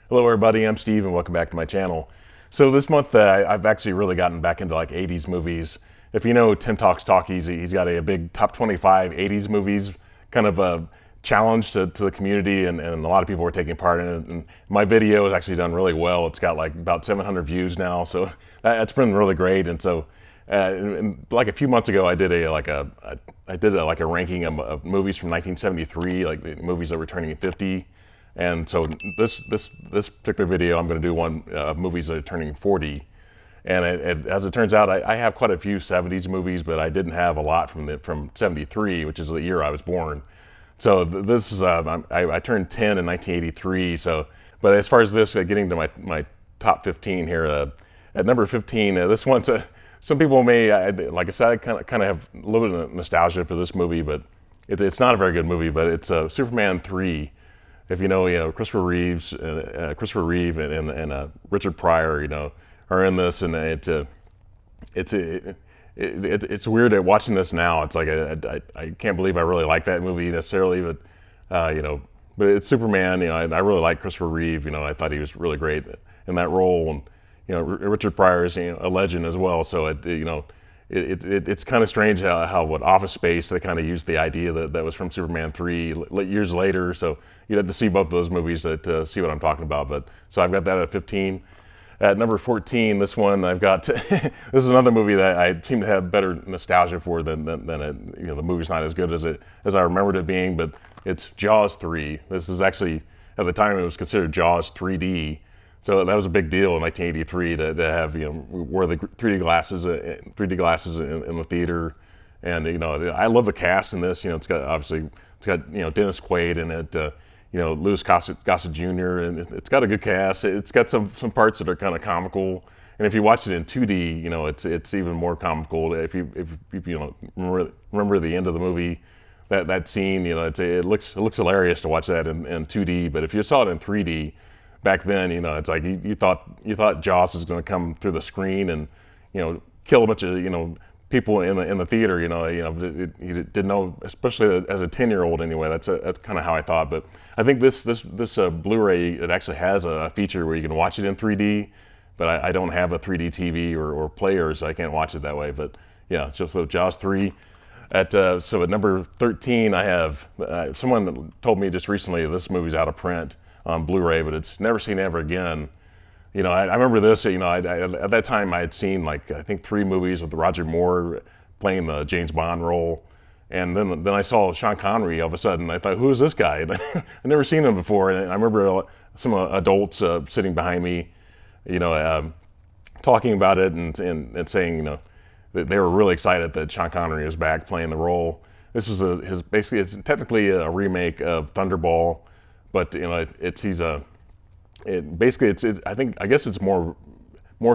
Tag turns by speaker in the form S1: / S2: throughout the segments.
S1: Hello everybody, I'm Steve and welcome back to my channel. So this month I've actually really gotten back into like 80s movies. If you know Tim Talks Talkies, he's got a big top 25 80s movies kind of a challenge to the community, and a lot of people were taking part in it. And my video has actually done really well. It's got like about 700 views now, so that's been really great. And so and like a few months ago, I did a ranking of movies from 1973, like the movies that were turning 50. And so this particular video, I'm going to do one of movies that are turning 40. And as it turns out, I have quite a few 70s movies, but I didn't have a lot from 73, which is the year I was born. So this is I turned 10 in 1983. So, but as far as this, getting to my top 15 here, at number 15, this one's some people may, like I said, I kind of have a little bit of nostalgia for this movie, but it's not a very good movie. But it's Superman 3. If you know, Christopher Reeve and Richard Pryor, are in this, and it's weird at watching this now. It's like I can't believe I really like that movie necessarily, but but it's Superman. I really like Christopher Reeve. I thought he was really great in that role, and Richard Pryor is a legend as well. So it's kind of strange how what Office Space, they kind of used the idea that was from Superman 3 years later. So you'd have to see both of those movies to see what I'm talking about. But so I've got that at 15. At number 14, this one I've got. This is another movie that I seem to have better nostalgia for than it. The movie's not as good as I remembered it being, but it's Jaws 3. This is actually, at the time, it was considered Jaws 3D. So that was a big deal in 1983 to have wear the 3D glasses in the theater, and I love the cast in this. It's got Dennis Quaid in it, Louis Gossett Jr. and it's got a good cast. It's got some parts that are kind of comical, and if you watch it in 2D, it's even more comical. If you remember the end of the movie, that scene, it looks hilarious to watch that in 2D, but if you saw it in 3D. Back then, it's like you thought Jaws was going to come through the screen and kill a bunch of people in the theater. You didn't know, especially as a 10-year-old anyway. That's kind of how I thought. But I think this Blu-ray, it actually has a feature where you can watch it in 3D. But I don't have a 3D TV or player, so I can't watch it that way. But yeah, so Jaws 3. So at number 13, I have someone told me just recently this movie's out of print on Blu-ray, but it's Never Seen Ever Again. I remember this. At that time I had seen I think 3 movies with Roger Moore playing the James Bond role, and then I saw Sean Connery. All of a sudden, I thought, who is this guy? I'd never seen him before, and I remember some adults sitting behind me, talking about it and saying, that they were really excited that Sean Connery was back playing the role. This was basically it's technically a remake of Thunderball. But I guess it's more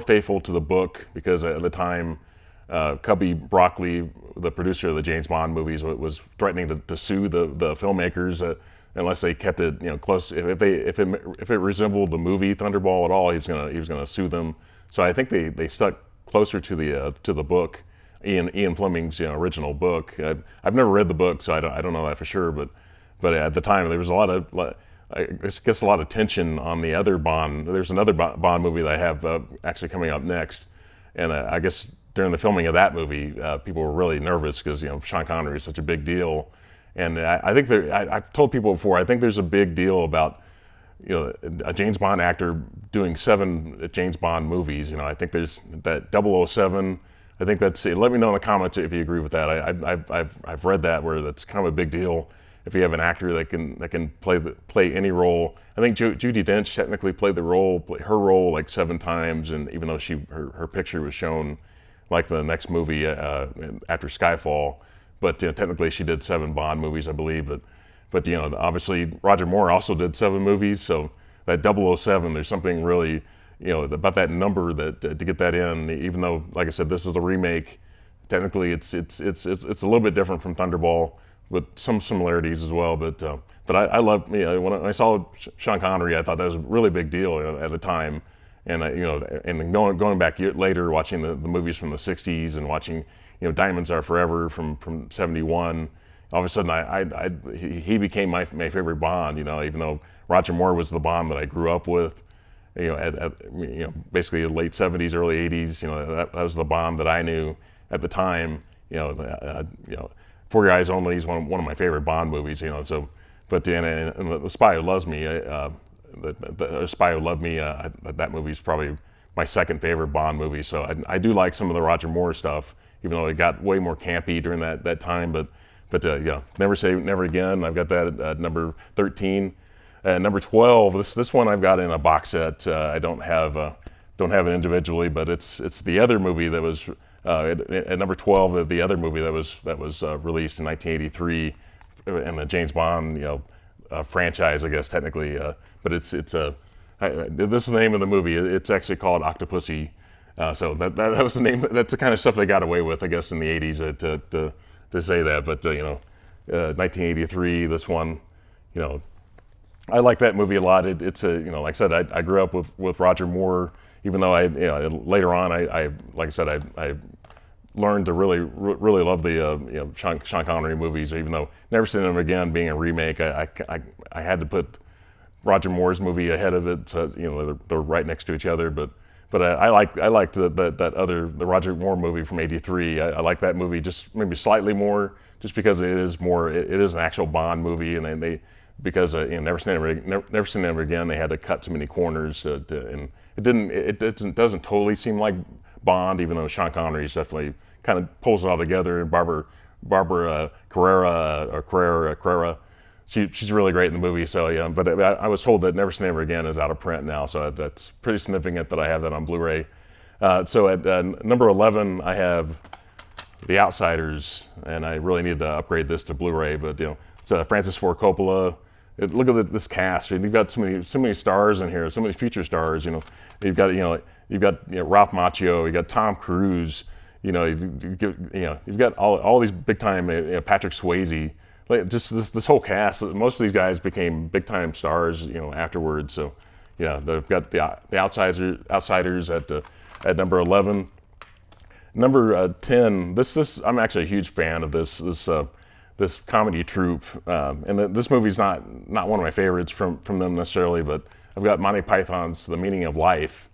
S1: faithful to the book, because at the time, Cubby Broccoli, the producer of the James Bond movies, was threatening to sue the filmmakers unless they kept it close. If it resembled the movie Thunderball at all, he was gonna sue them. So I think they stuck closer to the book, Ian Fleming's original book. I've never read the book, so I don't know that for sure. But at the time, there was I guess a lot of tension on the other Bond. There's another Bond movie that I have actually coming up next, and I guess during the filming of that movie, people were really nervous because Sean Connery is such a big deal, and I think I've told people before, I think there's a big deal about a James Bond actor doing 7 James Bond movies. I think there's that 007. I think that's. Let me know in the comments if you agree with that. I've read that where that's kind of a big deal. If you have an actor that can play any role. I think Judi Dench technically played her role like 7 times, and even though her picture was shown like the next movie after Skyfall, but technically she did 7 Bond movies, I believe. But obviously Roger Moore also did 7 movies, so that 007, there's something really about that number that to get that in. Even though, like I said, this is a remake, technically it's a little bit different from Thunderball, with some similarities as well. But I love, when I saw Sean Connery, I thought that was a really big deal at the time. And and going back later, watching the movies from the '60s and watching Diamonds Are Forever from '71, all of a sudden he became my favorite Bond. You know, even though Roger Moore was the Bond that I grew up with. You know, basically the late '70s, early '80s. You know, that was the Bond that I knew at the time. For Your Eyes Only is one of my favorite Bond movies. You know, so but and The Spy Who Loves Me, the Spy Who Loved Me, that movie is probably my second favorite Bond movie. So I do like some of the Roger Moore stuff, even though it got way more campy during that time. But yeah, Never Say Never Again. I've got that at number 13. Number 12. This one I've got in a box set. I don't have it individually, but it's the other movie that was at number 12. The other movie that was released in 1983 in the James Bond franchise, I guess technically. But this is the name of the movie. It's actually called Octopussy. So that was the name. That's the kind of stuff they got away with, I guess, in the 80s to say that. But 1983. This one, you know. I like that movie a lot. It's a like I said, I grew up with Roger Moore. Even though later on like I said I learned to really love the Sean Connery movies. Even though Never Seen Them Again being a remake, I had to put Roger Moore's movie ahead of it. So, they're right next to each other. But I liked the Roger Moore movie from '83. I like that movie just maybe slightly more, just because it is an actual Bond movie, and because Never Seen Them Ever Again, they had to cut so many corners, and it doesn't totally seem like Bond, even though Sean Connery's definitely kind of pulls it all together. And Barbara Carrera, she's really great in the movie. So yeah, but I was told that Never Seen Them Ever Again is out of print now, so that's pretty significant that I have that on Blu-ray. So at number 11, I have The Outsiders, and I really need to upgrade this to Blu-ray, but it's Francis Ford Coppola. Look at this cast. You've got so many stars in here, so many feature stars. You've got Ralph Macchio. You got Tom Cruise. You've got all these big time Patrick Swayze. Like just this whole cast. Most of these guys became big time stars. Afterwards. So yeah, they've got the Outsiders at number 11. Number 10. This I'm actually a huge fan of this comedy troupe, and this movie's not one of my favorites from them necessarily, but I've got Monty Python's The Meaning of Life.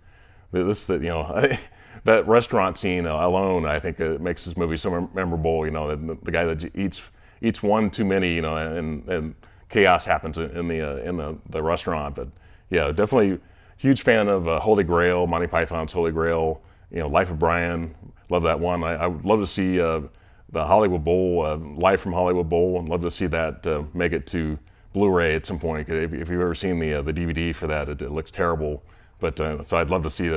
S1: That restaurant scene alone, I think, makes this movie so memorable. The guy that eats one too many, and chaos happens in the restaurant. But yeah, definitely huge fan of Holy Grail, Monty Python's Holy Grail. Life of Brian, love that one. I would love to see the Hollywood Bowl, Live from Hollywood Bowl, and love to see that make it to Blu-ray at some point. If you've ever seen the DVD for that, it looks terrible. But so I'd love to see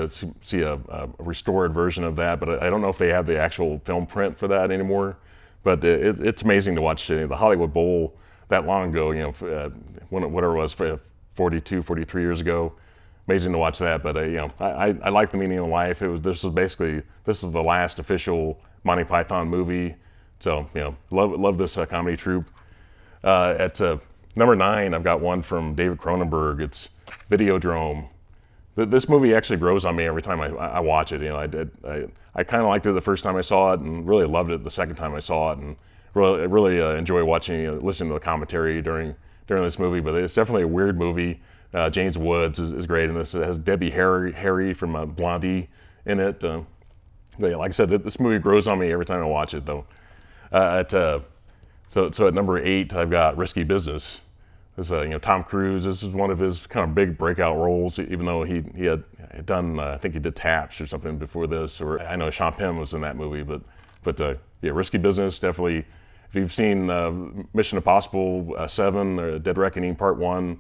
S1: a restored version of that. But I don't know if they have the actual film print for that anymore. But it's amazing to watch the Hollywood Bowl that long ago. Whatever it was, 43 years ago. Amazing to watch that. But I like The Meaning of Life. This is the last official Monty Python movie. So love this comedy troupe. At number 9, I've got one from David Cronenberg. It's Videodrome. This movie actually grows on me every time I watch it. I kind of liked it the first time I saw it, and really loved it the second time I saw it, and really enjoy watching, listening to the commentary during this movie. But it's definitely a weird movie. James Woods is great in this. It has Debbie Harry from Blondie in it. But yeah, like I said, this movie grows on me every time I watch it, though. So at number 8, I've got Risky Business. This Tom Cruise. This is one of his kind of big breakout roles. Even though he had done, I think he did Taps or something before this. Or I know Sean Penn was in that movie, but yeah, Risky Business definitely. If you've seen Mission Impossible 7 or Dead Reckoning Part 1,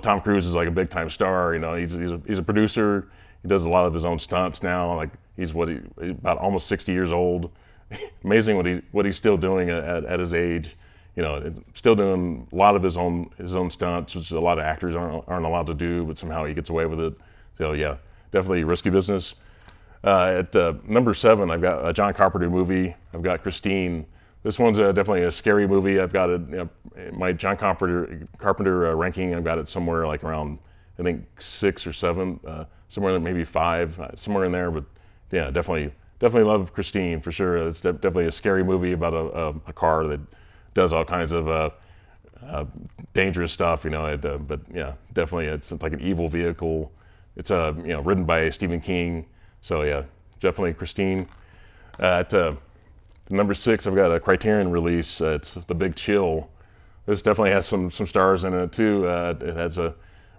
S1: Tom Cruise is like a big time star. He's a producer. He does a lot of his own stunts now. Like he's about almost 60 years old. Amazing what he's still doing at his age. Still doing a lot of his own stunts, which a lot of actors aren't allowed to do, but somehow he gets away with it. So yeah, definitely Risky Business. At number 7, I've got a John Carpenter movie. I've got Christine. This one's definitely a scary movie. I've got it, my John Carpenter ranking. I've got it somewhere like around, I think 6 or 7, somewhere maybe 5, somewhere in there. But yeah, definitely love Christine for sure. It's definitely a scary movie about a car that does all kinds of dangerous stuff. But yeah, definitely it's like an evil vehicle. It's written by Stephen King. So yeah, definitely Christine. At number 6, I've got a Criterion release. It's The Big Chill. This definitely has some stars in it too. It has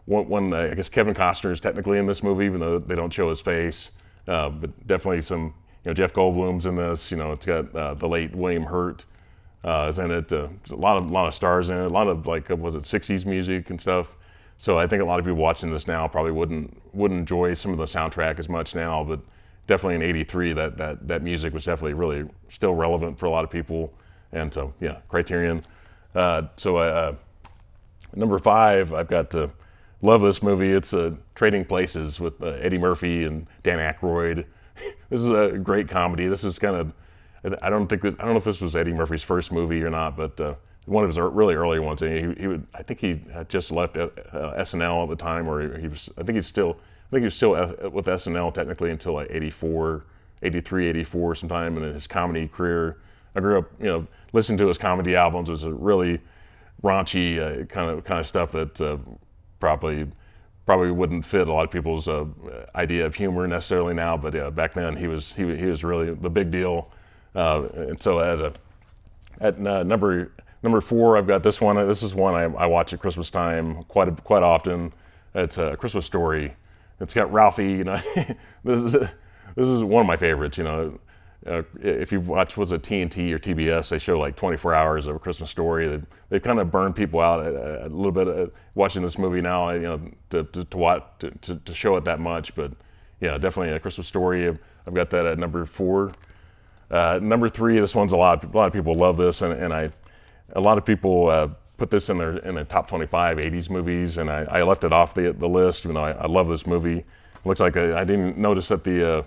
S1: one. I guess Kevin Costner is technically in this movie, even though they don't show his face. But definitely some. Jeff Goldblum's in this. It's got the late William Hurt is in it. There's a lot of stars in it. A lot of was it 60s music and stuff. So I think a lot of people watching this now probably wouldn't enjoy some of the soundtrack as much now, but definitely in '83 that music was definitely really still relevant for a lot of people. And so yeah, Criterion. Number 5, I've got to love this movie. It's Trading Places with Eddie Murphy and Dan Aykroyd. This is a great comedy. This is kind of I don't know if this was Eddie Murphy's first movie or not, but one of his really early ones. And I think he had just left SNL at the time, or he was. I think he was still with SNL technically until like 84, 83, 84 sometime in his comedy career. I grew up, listening to his comedy albums. It was a really raunchy kind of stuff that probably wouldn't fit a lot of people's idea of humor necessarily now. But yeah, back then he was really the big deal. And so at number 4, I've got this one. This is one I watch at Christmas time quite often. It's A Christmas Story. It's got Ralphie. This is one of my favorites. If you've watched TNT or TBS, they show like 24 hours of A Christmas Story. They kind of burn people out a little bit watching this movie now. To show it that much. But yeah, definitely A Christmas Story. I've got that at number 4. Number 3, this one's a lot of people love this, and a lot of people put this in their top 25 '80s movies, and I left it off the list, even though I love this movie. It looks like I didn't notice that the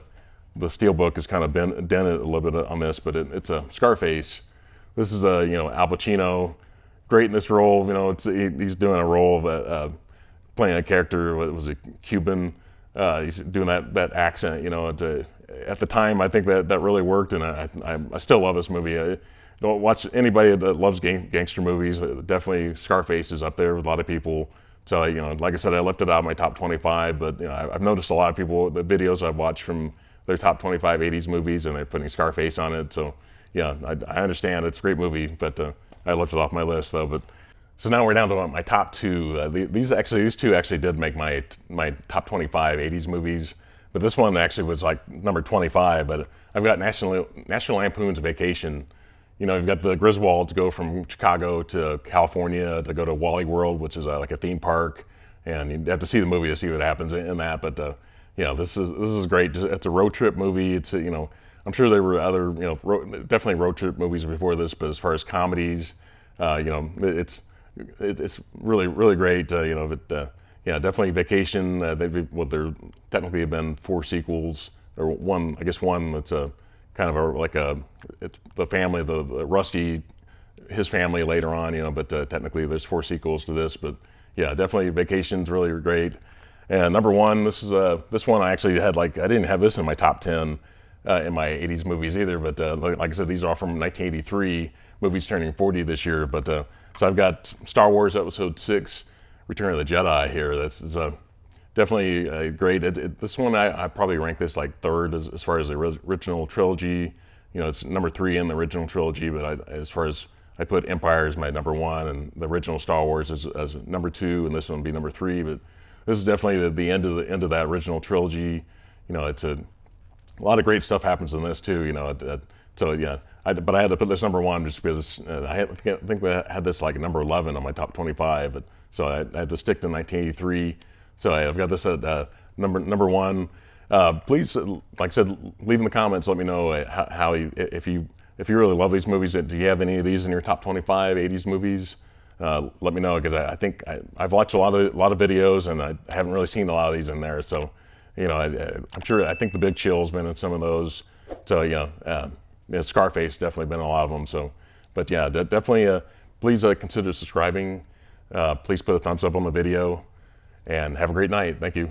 S1: steelbook is kind of dented a little bit on this, but it's a Scarface. This is Al Pacino, great in this role. He's doing a role of playing a character. Was a Cuban? He's doing that accent. At the time, I think that really worked, and I still love this movie. Don't watch anybody that loves gangster movies. Definitely Scarface is up there with a lot of people. So like I said, I left it out of my top 25, but I've noticed a lot of people, the videos I've watched from their top 25 '80s movies, and they're putting Scarface on it. So yeah, I understand it's a great movie, but I left it off my list though. But so now we're down to my top 2. These two actually did make my top 25 '80s movies, but this one actually was like number 25. But I've got National Lampoon's Vacation. You've got the Griswolds to go from Chicago to California to go to Wally World, which is like a theme park, and you have to see the movie to see what happens in that. But this is great. It's a road trip movie. It's I'm sure there were other definitely road trip movies before this, but as far as comedies, it's really really great. Definitely Vacation. There technically have been 4 sequels, or one. I guess one that's a kind of it's the family, the Rusty, his family later on, but technically there's 4 sequels to this. But yeah, definitely Vacation's really great. And number 1, this one I actually had I didn't have this in my top 10 in my '80s movies either. But like I said, these are all from 1983. Movies turning 40 this year. But so I've got Star Wars Episode 6, Return of the Jedi here. That's definitely great. This one I probably rank this like 3rd as far as the original trilogy. It's number 3 in the original trilogy, but as far as I put Empire as my number 1, and the original Star Wars as number 2, and this one would be number 3. But this is definitely the end of that original trilogy. It's a lot of great stuff happens in this too. So yeah, but I had to put this number 1 just because I think I had this like number 11 on my top 25. But so I had to stick to 1983. So I've got this at number 1. Please, like I said, leave in the comments. Let me know if you really love these movies. Do you have any of these in your top 25 '80s movies? Let me know, because I think I've watched a lot of videos, and I haven't really seen a lot of these in there. So I'm sure. I think The Big Chill's been in some of those. So Scarface definitely been in a lot of them. So, but yeah, definitely. Please consider subscribing. Please put a thumbs up on the video. And have a great night. Thank you.